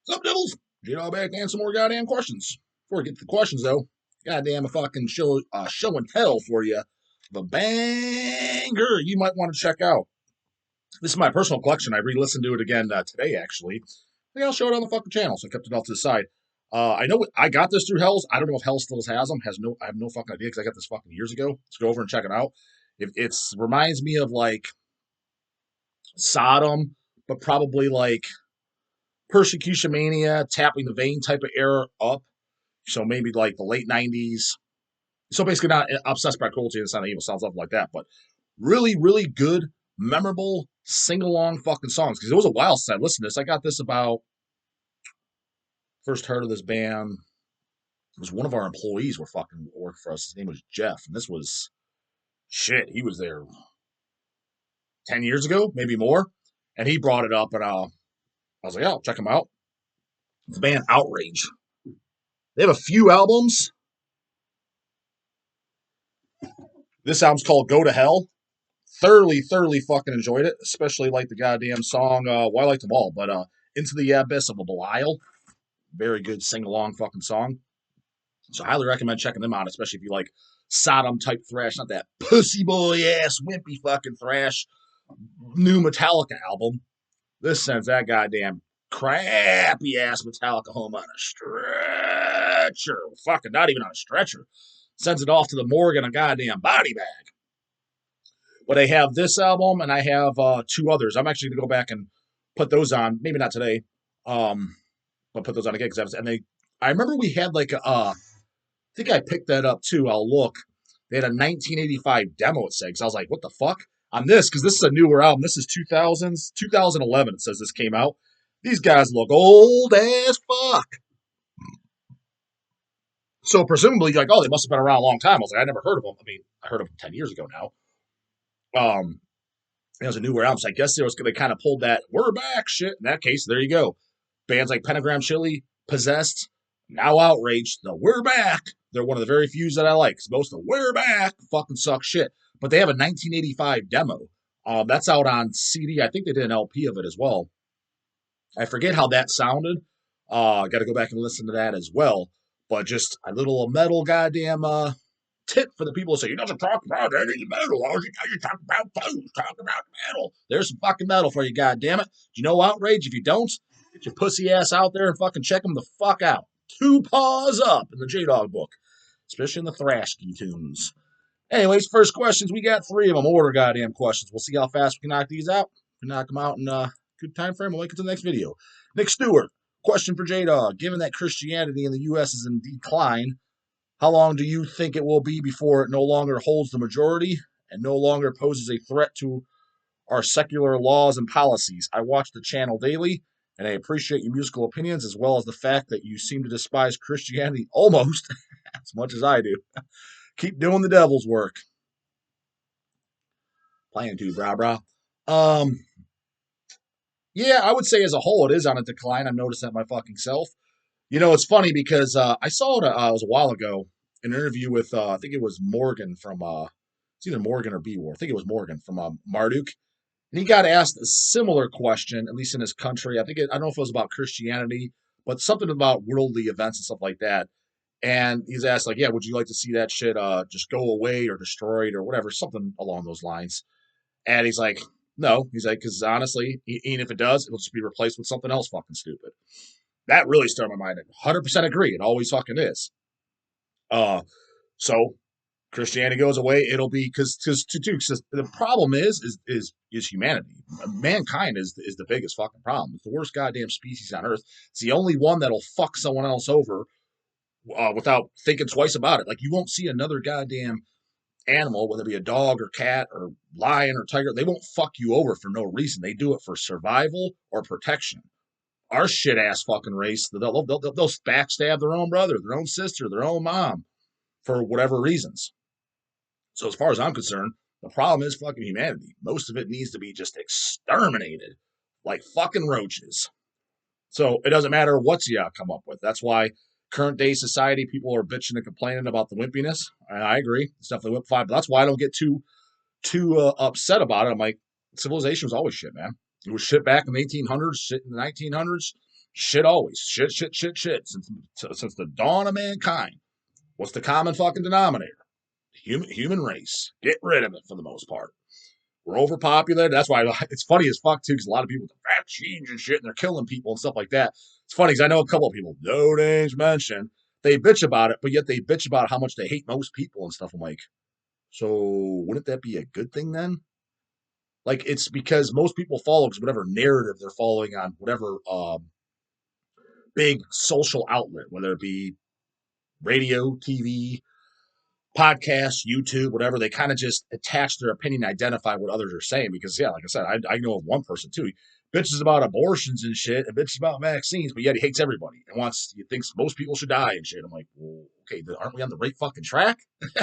What's up, Devils? J-Dog back to answer some more goddamn questions. Before we get to the questions, though, goddamn a fucking show and tell for you. The banger you might want to check out. This is my personal collection. I re-listened to it again today, actually. I think I'll show it on the fucking channel, so I kept it off to the side. I know I got this through Hell's. I don't know if Hell still has them. I have no fucking idea because I got this fucking years ago. Let's go over and check it out. It's reminds me of like Sodom, but probably like Persecution Mania, Tapping the Vein type of era up. So maybe like the late 90s. So basically not obsessed by cruelty and sound of evil, sounds something like that. But really, really good, memorable, sing-along fucking songs. Because it was a while since I listened to this. I got this about, first heard of this band. It was one of our employees were fucking worked for us. His name was Jeff. And this was, shit, he was there 10 years ago, maybe more. And he brought it up and I was like, oh, check him out. It's the band Outrage. They have a few albums. This album's called Go to Hell. Thoroughly fucking enjoyed it, especially like the goddamn song, well, I liked them all, but Into the Abyss of a Belial. Very good sing-along fucking song. So I highly recommend checking them out, especially if you like Sodom type thrash, not that pussy boy ass, wimpy fucking thrash new Metallica album. This sends that goddamn crappy ass Metallica home on a stretcher. Fucking not even on a stretcher. Sends it off to the morgue in a goddamn body bag. But I have this album and I have two others. I'm actually gonna go back and put those on. Maybe not today, but put those on again because I remember we had like I think I picked that up too. I'll look. They had a 1985 demo. It said because I was like, what the fuck on this? Because this is a newer album. This is 2011. It says this came out. These guys look old as fuck. So presumably, like, oh, they must have been around a long time. I was like, I never heard of them. I mean, I heard of them 10 years ago now. It was a newer album. So I guess they kind of pulled that "we're back" shit. In that case, there you go. Bands like Pentagram Chili, Possessed, now Outraged. The "we're back." They're one of the very few that I like. Most of the "we're back" fucking suck shit. But they have a 1985 demo. That's out on CD. I think they did an LP of it as well. I forget how that sounded. I got to go back and listen to that as well. But just a little metal goddamn tip for the people who say, you doesn't talk about any metal. All you guys talk about blues, talk about metal. There's some fucking metal for you, goddammit. Do you know Outrage? If you don't, get your pussy ass out there and fucking check them the fuck out. Two paws up in the J-Dog book, especially in the Thrashkey tunes. Anyways, first questions. We got three of them. Order goddamn questions. We'll see how fast we can knock these out. We can knock them out in a good time frame. We'll link it to the next video. Nick Stewart. Question for J-Dog. Given that Christianity in the U.S. is in decline, how long do you think it will be before it no longer holds the majority and no longer poses a threat to our secular laws and policies? I watch the channel daily, and I appreciate your musical opinions as well as the fact that you seem to despise Christianity almost as much as I do. Keep doing the devil's work. Playing to, brah. Yeah, I would say as a whole, it is on a decline. I've noticed that my fucking self. You know, it's funny because I saw it, it was a while ago, an interview with, I think it was Morgan from, it's either Morgan or B War. I think it was Morgan from Marduk. And he got asked a similar question, at least in his country. I don't know if it was about Christianity, but something about worldly events and stuff like that. And he's asked, like, yeah, would you like to see that shit just go away or destroyed or whatever, something along those lines. And he's like, no. He's like, because honestly, even if it does, it'll just be replaced with something else fucking stupid. That really stirred my mind. 100% agree. It always fucking is. So Christianity goes away, it'll be because the problem is humanity. Mankind is the biggest fucking problem. It's the worst goddamn species on earth. It's the only one that'll fuck someone else over without thinking twice about it. Like you won't see another goddamn animal, whether it be a dog or cat or lion or tiger. They won't fuck you over for no reason. They do it for survival or protection. Our shit ass fucking race, they'll backstab their own brother, their own sister, their own mom for whatever reasons. So as far as I'm concerned, the problem is fucking humanity. Most of it needs to be just exterminated like fucking roaches. So it doesn't matter what you come up with. That's why current day society, people are bitching and complaining about the wimpiness. And I agree. It's definitely wimpified. But that's why I don't get too upset about it. I'm like, civilization was always shit, man. It was shit back in the 1800s, shit in the 1900s. Shit always. Shit, shit, shit, shit. Since the dawn of mankind. What's the common fucking denominator? Human race. Get rid of it for the most part. We're overpopulated. That's why it's funny as fuck too, because a lot of people with vaccines and shit, and they're killing people and stuff like that. It's funny because I know a couple of people, no names mentioned, they bitch about it, but yet they bitch about how much they hate most people and stuff. I'm like, so wouldn't that be a good thing then? Like it's because most people follow because whatever narrative they're following on whatever big social outlet, whether it be radio, TV, podcasts, YouTube, whatever, they kind of just attach their opinion, identify what others are saying. Because, yeah, like I said, I know of one person too. He bitches about abortions and shit, and bitches about vaccines, but yet he hates everybody and he thinks most people should die and shit. I'm like, well, okay, aren't we on the right fucking track?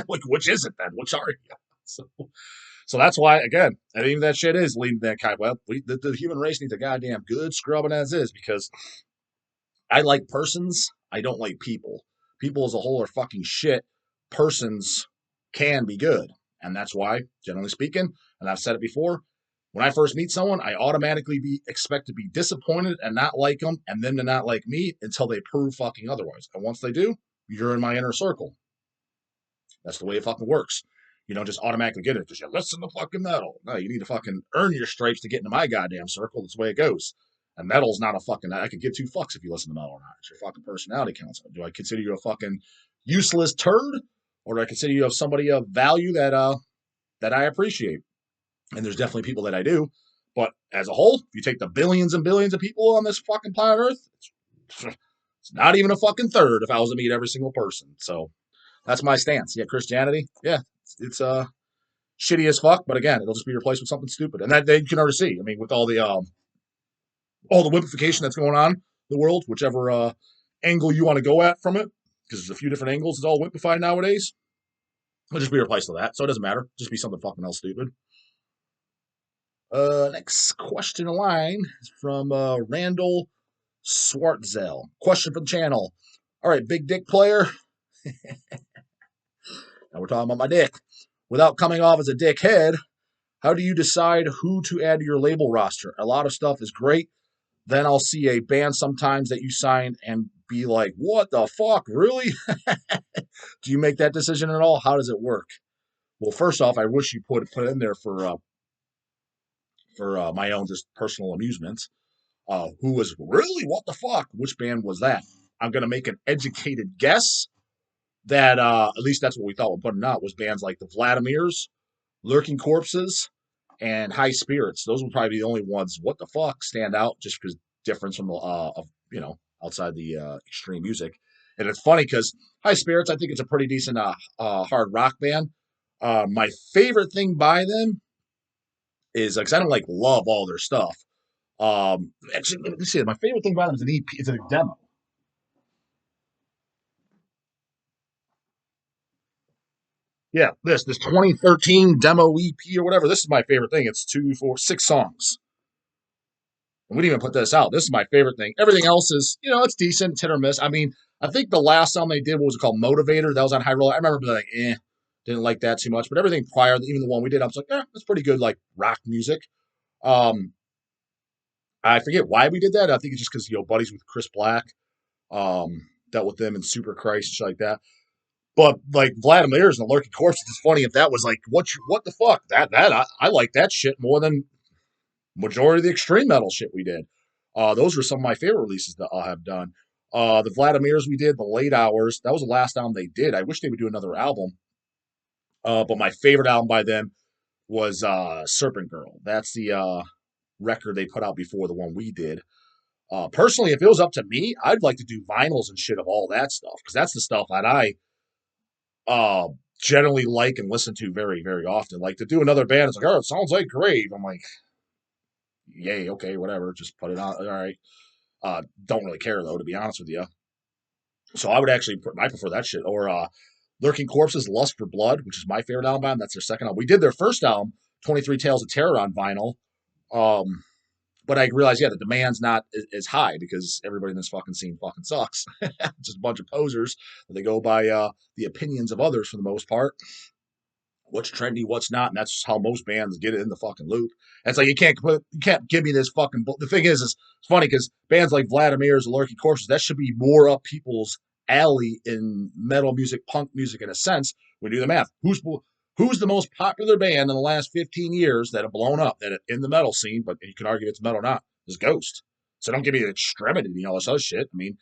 Like, which is it then? Which are you? So, so that's why, again, I think that shit is leading that kind. Well, the human race needs a goddamn good scrubbing as is because I like persons. I don't like people. People as a whole are fucking shit. Persons can be good. And that's why, generally speaking, and I've said it before, when I first meet someone, I automatically expect to be disappointed and not like them, and them to not like me until they prove fucking otherwise. And once they do, you're in my inner circle. That's the way it fucking works. You don't just automatically get it because you listen to fucking metal. No, you need to fucking earn your stripes to get into my goddamn circle. That's the way it goes. And metal's not a fucking. I could give two fucks if you listen to metal or not. It's your fucking personality counts. Do I consider you a fucking useless turd, or do I consider you somebody of value that I appreciate? And there's definitely people that I do. But as a whole, if you take the billions and billions of people on this fucking planet Earth, it's not even a fucking third if I was to meet every single person. So that's my stance. Yeah, Christianity. Yeah, it's shitty as fuck, but again, it'll just be replaced with something stupid, and that they can already see. I mean, with all the wimpification that's going on in the world, whichever angle you want to go at from it, because there's a few different angles. It's all wimpified nowadays. It'll just be replaced with that, so it doesn't matter. Just be something fucking else stupid. Next question in line is from Randall Swartzel. Question for the channel. All right, big dick player. Now we're talking about my dick. Without coming off as a dickhead, how do you decide who to add to your label roster? A lot of stuff is great. Then I'll see a band sometimes that you sign and be like, what the fuck, really? Do you make that decision at all? How does it work? Well, first off, I wish you put it in there for my own just personal amusement. Who was really, what the fuck? Which band was that? I'm going to make an educated guess that at least that's what we thought we're putting out was bands like the Vladimirs, Lurking Corpses, and High Spirits. Those would probably be the only ones. What the fuck stand out just because difference from the of outside the extreme music. And it's funny because High Spirits, I think it's a pretty decent hard rock band. My favorite thing by them is because I don't like love all their stuff. Actually, let me see. My favorite thing by them is an EP. It's a demo. Yeah, this 2013 demo EP or whatever. This is my favorite thing. It's 2, 4, 6 songs. And we didn't even put this out. This is my favorite thing. Everything else is, it's decent, it's hit or miss. I mean, I think the last song they did, what was it called? Motivator. That was on High Roller. I remember being like, didn't like that too much. But everything prior, even the one we did, I was like, that's pretty good, like rock music. Um, I forget why we did that. I think it's just because, buddies with Chris Black, dealt with them and Super Christ, shit like that. But like Vladimir's and the Lurking Corpse, it's funny if that was like, what the fuck? I like that shit more than majority of the extreme metal shit we did. Those were some of my favorite releases that I have done. The Vladimirs we did, the Late Hours, that was the last album they did. I wish they would do another album. But my favorite album by them was Serpent Girl. That's the record they put out before the one we did. Personally, if it was up to me, I'd like to do vinyls and shit of all that stuff because that's the stuff that I generally like and listen to very, very often. Like to do another band, it's like, oh, it sounds like Grave. I'm like, yay, okay, whatever, just put it on. All right. Don't really care though, to be honest with you. So I would actually, I prefer that shit. Or Lurking Corpses, Lust for Blood, which is my favorite album. That's their second album. We did their first album, 23 Tales of Terror, on vinyl. But I realized, the demand's not as high because everybody in this fucking scene fucking sucks. Just a bunch of posers. They go by the opinions of others for the most part. what's trendy, what's not, and that's how most bands get it in the fucking loop. And it's like you can't give me this fucking. The thing is it's funny because bands like Vladimir's, Lurky Corpses, that should be more up people's alley in metal music, punk music, in a sense. We do the math. Who's the most popular band in the last 15 years that have blown up that in the metal scene? But you can argue it's metal or not. Is Ghost. So don't give me the Extremity and all this other shit. I mean,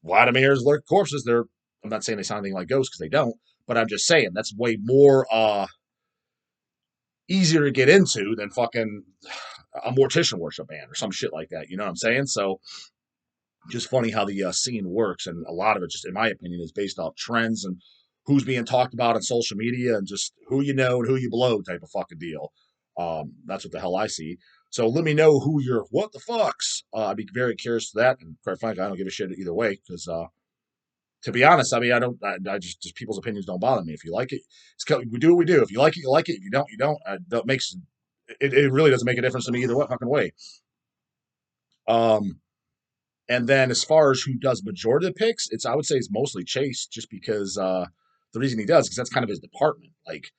Vladimir's, Lurky Corpses. I'm not saying they sound anything like Ghost because they don't. But I'm just saying that's way more easier to get into than fucking a Mortician Worship band or some shit like that. You know what I'm saying? So just funny how the scene works, and a lot of it, just in my opinion, is based off trends and who's being talked about on social media and just who you know and who you blow type of fucking deal. That's what the hell I see. So let me know who you're. What the fucks? I'd be very curious to that, and quite frankly, I don't give a shit either way because to be honest, I mean, I don't. I just people's opinions don't bother me. If you like it, we do what we do. If you like it, you like it. If you don't, you don't. That makes it really doesn't make a difference to me either fucking way. Um, and then as far as who does majority of the picks, I would say it's mostly Chase, just because the reason he does because that's kind of his department. Like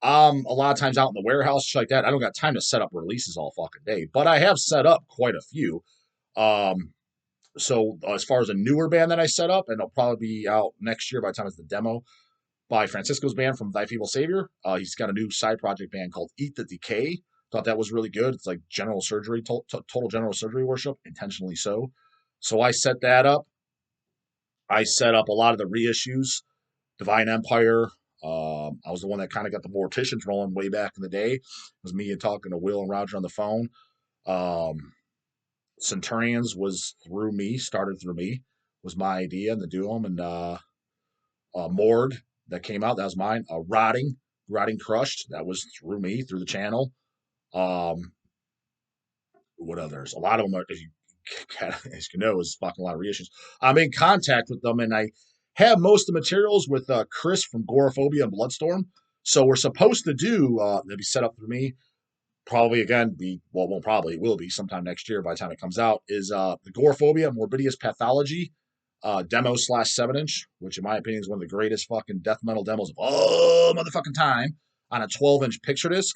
a lot of times out in the warehouse, shit like that, I don't got time to set up releases all fucking day, but I have set up quite a few. Um, so as far as a newer band that I set up, and it'll probably be out next year by the time it's the demo by Francisco's band from Thy Feeble Savior. He's got a new side project band called Eat the Decay. Thought that was really good. It's like general surgery, total general surgery worship, intentionally so. So I set that up. I set up a lot of the reissues, Divine Empire. I was the one that kind of got the Morticians rolling way back in the day. It was me and talking to Will and Roger on the phone. Um, Centurions was through me, started through me, was my idea, and to do them. And Mord that came out, that was mine. Rotting Crushed, that was through me, through the channel. Um, what others? A lot of them are, as you know, is fucking a lot of reissues. I'm in contact with them, and I have most of the materials with Chris from Goraphobia and Bloodstorm. So we're supposed to do, they'll be set up through me, probably again won't probably, it will be sometime next year by the time it comes out, is the Goraphobia Morbidius Pathology demo / 7-inch, which in my opinion is one of the greatest fucking death metal demos of all motherfucking time, on a 12-inch picture disc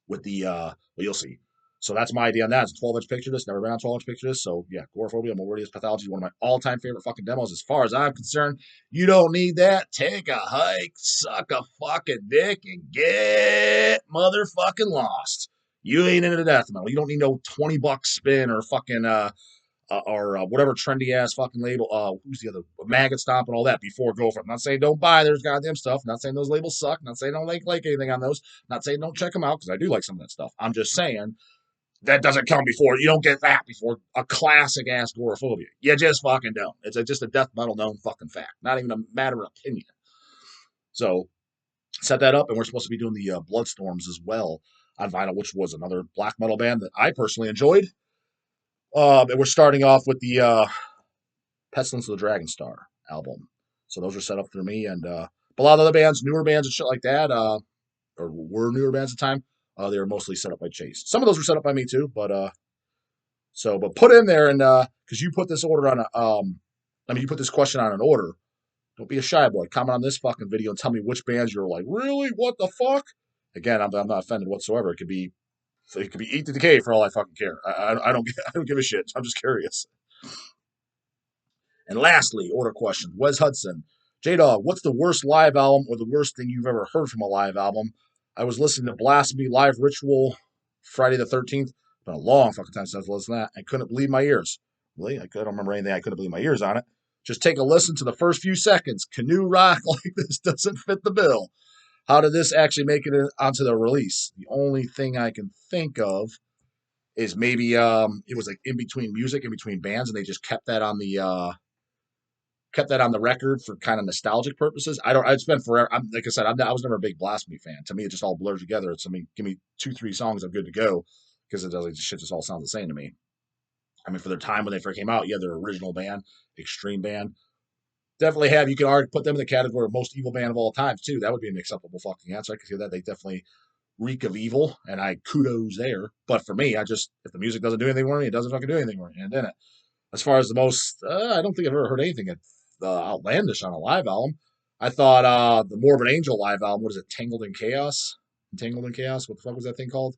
with the well, you'll see. So that's my idea on that. It's a 12-inch picture disc. Never been on 12-inch picture disc. So yeah, Goraphobia, Morbidius Pathology is one of my all-time favorite fucking demos. As far as I'm concerned, you don't need that. Take a hike, suck a fucking dick, and get motherfucking lost. You ain't into death metal. You don't need no $20 spin or fucking or whatever trendy ass fucking label. Who's the other Maggot Stomp and all that before go for it. I'm not saying don't buy there's goddamn stuff. I'm not saying those labels suck. I'm not saying don't like anything on those. I'm not saying don't check them out because I do like some of that stuff. I'm just saying that doesn't come before. You don't get that before a classic ass Goraphobia. You just fucking don't. It's just a death metal known fucking fact. Not even a matter of opinion. So set that up, and we're supposed to be doing the Bloodstorms as well on vinyl, which was another black metal band that I personally enjoyed. And we're starting off with the Pestilence of the Dragonstar album. So those are set up through me, and a lot of other bands, newer bands and shit like that, or were newer bands at the time. They were mostly set up by Chase. Some of those were set up by me too, but put in there, and because you put this order on you put this question on an order. Don't be a shy boy. Comment on this fucking video and tell me which bands you're like, really? What the fuck? Again, I'm not offended whatsoever. It could be Eat the Decay for all I fucking care. I don't give a shit. I'm just curious. And lastly, order question. Wes Hudson. J-Dog, what's the worst live album or the worst thing you've ever heard from a live album? I was listening to Blasphemy Live Ritual Friday the 13th. It's been a long fucking time since I've listened to that. I couldn't believe my ears. Really? I don't remember anything. I couldn't believe my ears on it. Just take a listen to the first few seconds. Canoe rock like this doesn't fit the bill. How did this actually make it onto the release? The only thing I can think of is maybe it was like in between music, in between bands, and they just kept that on the record for kind of nostalgic purposes. I don't. It's been forever. Like I said, I was never a big Blasphemy fan. To me, it just all blurs together. It's give me 2-3 songs, I'm good to go because it does like shit just all sounds the same to me. I mean, for their time when they first came out, yeah, their original band, extreme band, definitely have. You can already put them in the category of most evil band of all time too. That would be an acceptable fucking answer. I can see that. They definitely reek of evil, and I kudos there. But for me, if the music doesn't do anything for me, it doesn't fucking do anything for me. And then as far as the most, I don't think I've ever heard anything outlandish on a live album. I thought the Morbid Angel live album, what is it, Tangled in Chaos? Tangled in Chaos? What the fuck was that thing called?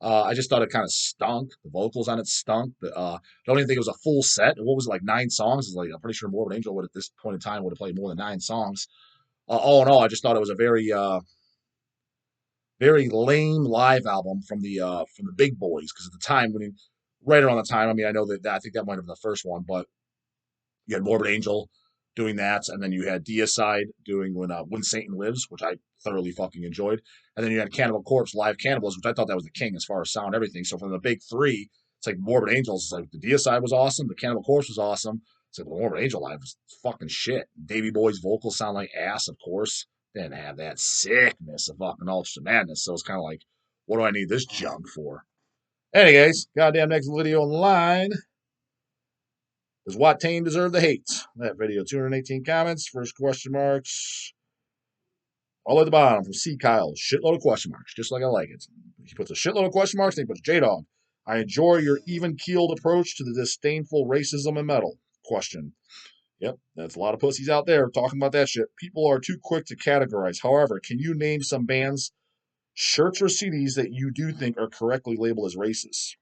I just thought it kind of stunk. The vocals on it stunk. I don't even think it was a full set. What was it, like 9 songs? It's like I'm pretty sure Morbid Angel would at this point in time would have played more than 9 songs. All in all, I just thought it was a very lame live album from the Big Boys because at the time right around the time, I mean, I know that I think that might have been the first one, but you had Morbid Angel doing that, and then you had Deicide doing When Satan Lives, which I thoroughly fucking enjoyed, and then you had Cannibal Corpse live Cannibals, which I thought that was the king as far as sound, everything. So from the big three, it's like Morbid Angels, it's like the Deicide was awesome, the Cannibal Corpse was awesome. It's like the Morbid Angel live was fucking shit. Davey Boy's vocals sound like ass, of course. They didn't have that sickness of fucking Ultra Madness, so it's kind of like, what do I need this junk for? Anyways, goddamn next video in line. Does Watain deserve the hate? That video, 218 comments. First question marks. All the way at the bottom from C. Kyle. Shitload of question marks, just like I like it. He puts a shitload of question marks, then he puts J-Dog. I enjoy your even-keeled approach to the disdainful racism in metal. Question. Yep, that's a lot of pussies out there talking about that shit. People are too quick to categorize. However, can you name some bands, shirts, or CDs that you do think are correctly labeled as racist?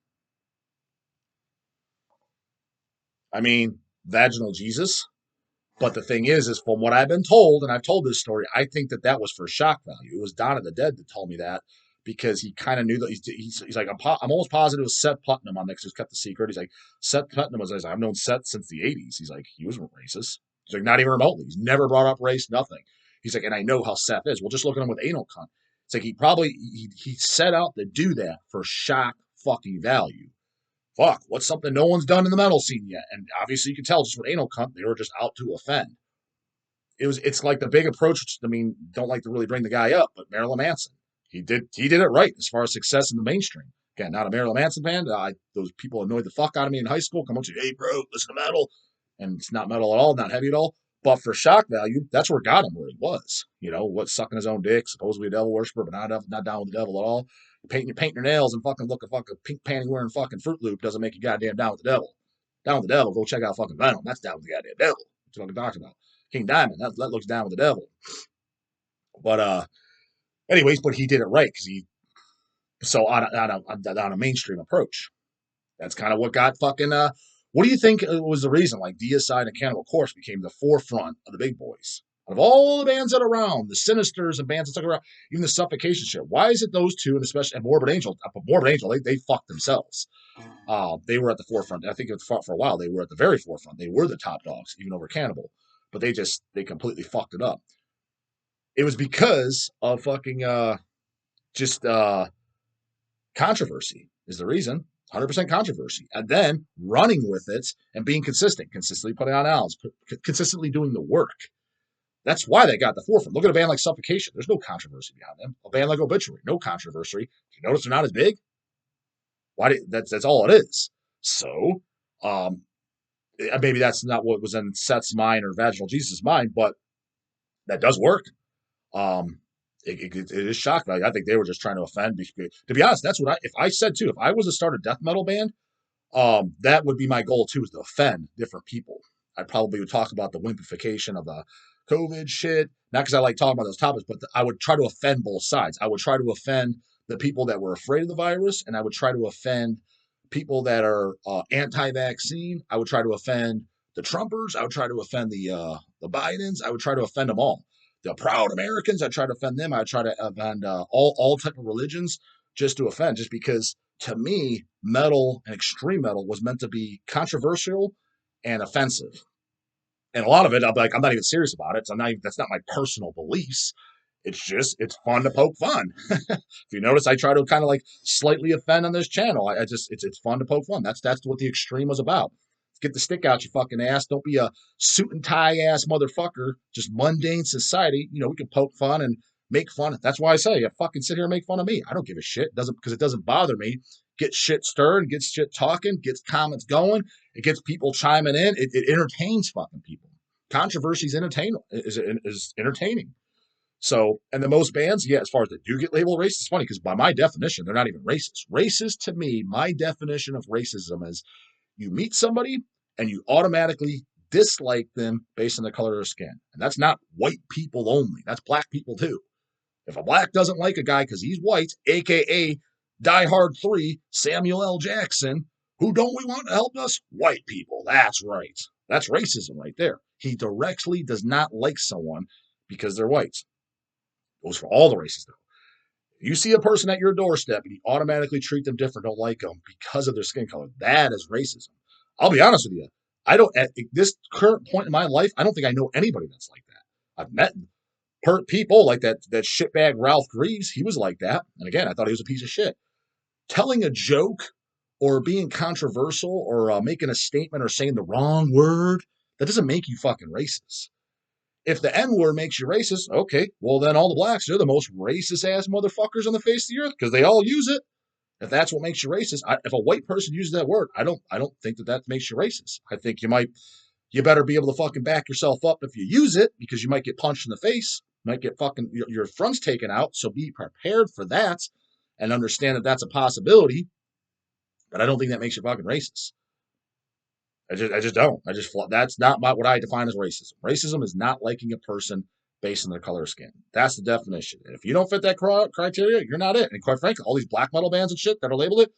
I mean, Vaginal Jesus. But the thing is from what I've been told, and I've told this story, I think that was for shock value. It was Dawn of the Dead that told me that because he kind of knew that he's like, I'm almost positive it was Seth Putnam on next who's kept the secret. He's like, Seth Putnam was, I've known Seth since the 80s. He's like, he wasn't racist. He's like, not even remotely. He's never brought up race, nothing. He's like, and I know how Seth is. Well, just look at him with Anal Cunt. It's like he set out to do that for shock fucking value. Fuck, what's something no one's done in the metal scene yet? And obviously you can tell just with Anal Cunt, they were just out to offend. It's like the big approach, which, I mean, don't like to really bring the guy up, but Marilyn Manson. He did it right as far as success in the mainstream. Again, not a Marilyn Manson fan. Those people annoyed the fuck out of me in high school. Come up to you, hey bro, listen to metal. And it's not metal at all, not heavy at all. But for shock value, that's where got him where he was. You know, what, sucking his own dick, supposedly a devil worshiper, but not down with the devil at all. Painting your nails and fucking look a fucking pink panty wearing fucking Fruit Loop doesn't make you goddamn down with the devil. Down with the devil, go check out fucking Venom. That's down with the goddamn devil. That's what I'm talking about. King Diamond, that looks down with the devil. But anyways, but he did it right because on a mainstream approach. That's kind of what got fucking. What do you think was the reason? Like Deicide and Cannibal Corpse became the forefront of the big boys. Out of all the bands that are around, the Sinisters and bands that stuck around, even the Suffocation shit. Why is it those two, and especially and Morbid Angel? Morbid Angel, they fucked themselves. They were at the forefront. I think for a while they were at the very forefront. They were the top dogs, even over Cannibal. But they completely fucked it up. It was because of fucking just controversy is the reason. 100% controversy. And then running with it and being consistently putting on albums, consistently doing the work. That's why they got the forefront. Look at a band like Suffocation. There's no controversy behind them. A band like Obituary, no controversy. Do you notice they're not as big? That's all it is. So, maybe that's not what was in Seth's mind or Vaginal Jesus' mind, but that does work. It is shock value. I think they were just trying to offend. To be honest, that's what if I said too. If I was to start a death metal band, that would be my goal too, is to offend different people. I probably would talk about the wimpification of the COVID shit, not because I like talking about those topics, but I would try to offend both sides. I would try to offend the people that were afraid of the virus, and I would try to offend people that are anti-vaccine. I would try to offend the Trumpers. I would try to offend the Bidens. I would try to offend them all. The proud Americans, I try to offend them. I try to offend all type of religions just to offend, just because to me, metal and extreme metal was meant to be controversial and offensive. And a lot of it, I'm like, I'm not even serious about it. So that's not my personal beliefs. It's fun to poke fun. If you notice, I try to kind of like slightly offend on this channel. It's fun to poke fun. That's what the extreme was about. Get the stick out your fucking ass. Don't be a suit and tie ass motherfucker. Just mundane society. You know, we can poke fun and make fun. That's why I say, you fucking sit here and make fun of me. I don't give a shit. Because it doesn't bother me. Get shit stirred, gets shit talking, gets comments going. It gets people chiming in. It entertains fucking people. Controversy is entertaining. So, and the most bands, yeah, as far as they do get labeled racist, it's funny because by my definition, they're not even racist. Racist to me, my definition of racism is you meet somebody and you automatically dislike them based on the color of their skin. And that's not white people only. That's black people too. If a black doesn't like a guy because he's white, aka Die Hard 3, Samuel L. Jackson, who don't we want to help us? White people. That's right. That's racism right there. He directly does not like someone because they're white. Goes for all the races, though. You see a person at your doorstep and you automatically treat them different, don't like them because of their skin color. That is racism. I'll be honest with you. I don't, at this current point in my life, I don't think I know anybody that's like that. I've met people like that shitbag Ralph Greaves. He was like that. And again, I thought he was a piece of shit. Telling a joke or being controversial or making a statement or saying the wrong word, that doesn't make you fucking racist. If the N word makes you racist, okay, well then all the blacks are the most racist ass motherfuckers on the face of the earth because they all use it. If that's what makes you racist, if a white person uses that word, I don't think that makes you racist. I think you better be able to fucking back yourself up if you use it because you might get punched in the face, might get fucking your fronts taken out. So be prepared for that and understand that that's a possibility. But I don't think that makes you fucking racist. I just don't. That's not what I define as racism. Racism is not liking a person based on their color of skin. That's the definition. And if you don't fit that criteria, you're not it. And quite frankly, all these black metal bands and shit that are labeled it,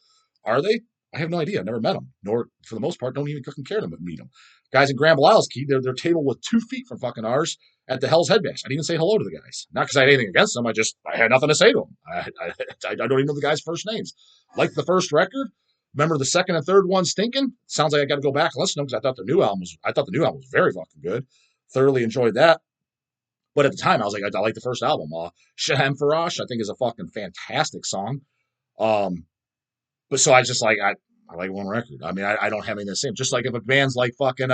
are they? I have no idea. I've never met them, nor for the most part, don't even fucking care to meet them. Guys in Grand Blalowski, their table was 2 feet from fucking ours at the Hell's Head Bash. I didn't even say hello to the guys. Not because I had anything against them. I had nothing to say to them. I don't even know the guys' first names. Like the first record, remember the second and third one stinking? Sounds like I got to go back and listen to them because I thought the new album was very fucking good. Thoroughly enjoyed that. But at the time, I was like, I like the first album. Shahem Farash, I think, is a fucking fantastic song. But so I just like I like one record. I mean, I don't have anything to say. Just like if a band's like fucking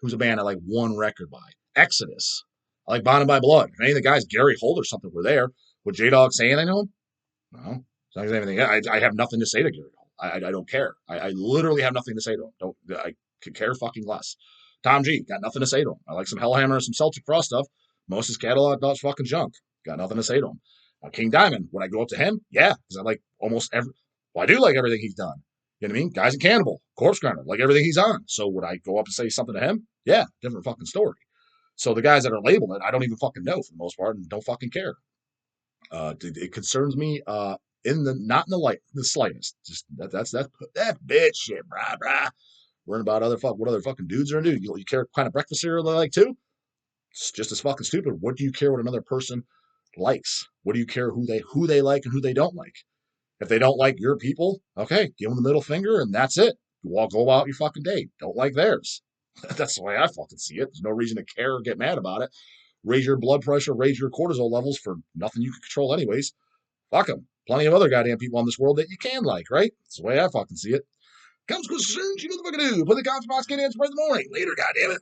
who's a band I like one record by? Exodus. I like Bonded by Blood. If any of the guys, Gary Holt or something, were there, would J Dog say anything to him? No. Not anything. I have nothing to say to Gary Holt. I don't care. I literally have nothing to say to him. I could care fucking less. Tom G, got nothing to say to him. I like some Hellhammer and some Celtic Frost stuff. Most of his catalog thought fucking junk. Got nothing to say to him. King Diamond, would I go up to him? Yeah, because I like almost every. Well, I do like everything he's done. You know what I mean? Guys in Cannibal, Corpse Grinder, like everything he's on. So would I go up and say something to him? Yeah, different fucking story. So the guys that are labeled it, I don't even fucking know for the most part and don't fucking care. It concerns me not in the slightest. Just that's bitch shit, brah. Worrying about what other fucking dudes are gonna do. You care what kind of breakfast cereal they like too? It's just as fucking stupid. What do you care what another person likes? What do you care who they like and who they don't like? If they don't like your people, okay, give them the middle finger and that's it. Go about your fucking day. Don't like theirs. That's the way I fucking see it. There's no reason to care or get mad about it. Raise your blood pressure, raise your cortisol levels for nothing you can control anyways. Fuck them. Plenty of other goddamn people on this world that you can like, right? That's the way I fucking see it. Comes questions, you know the fucking do. Put the comments box in and spread the morning. Later, goddamn it.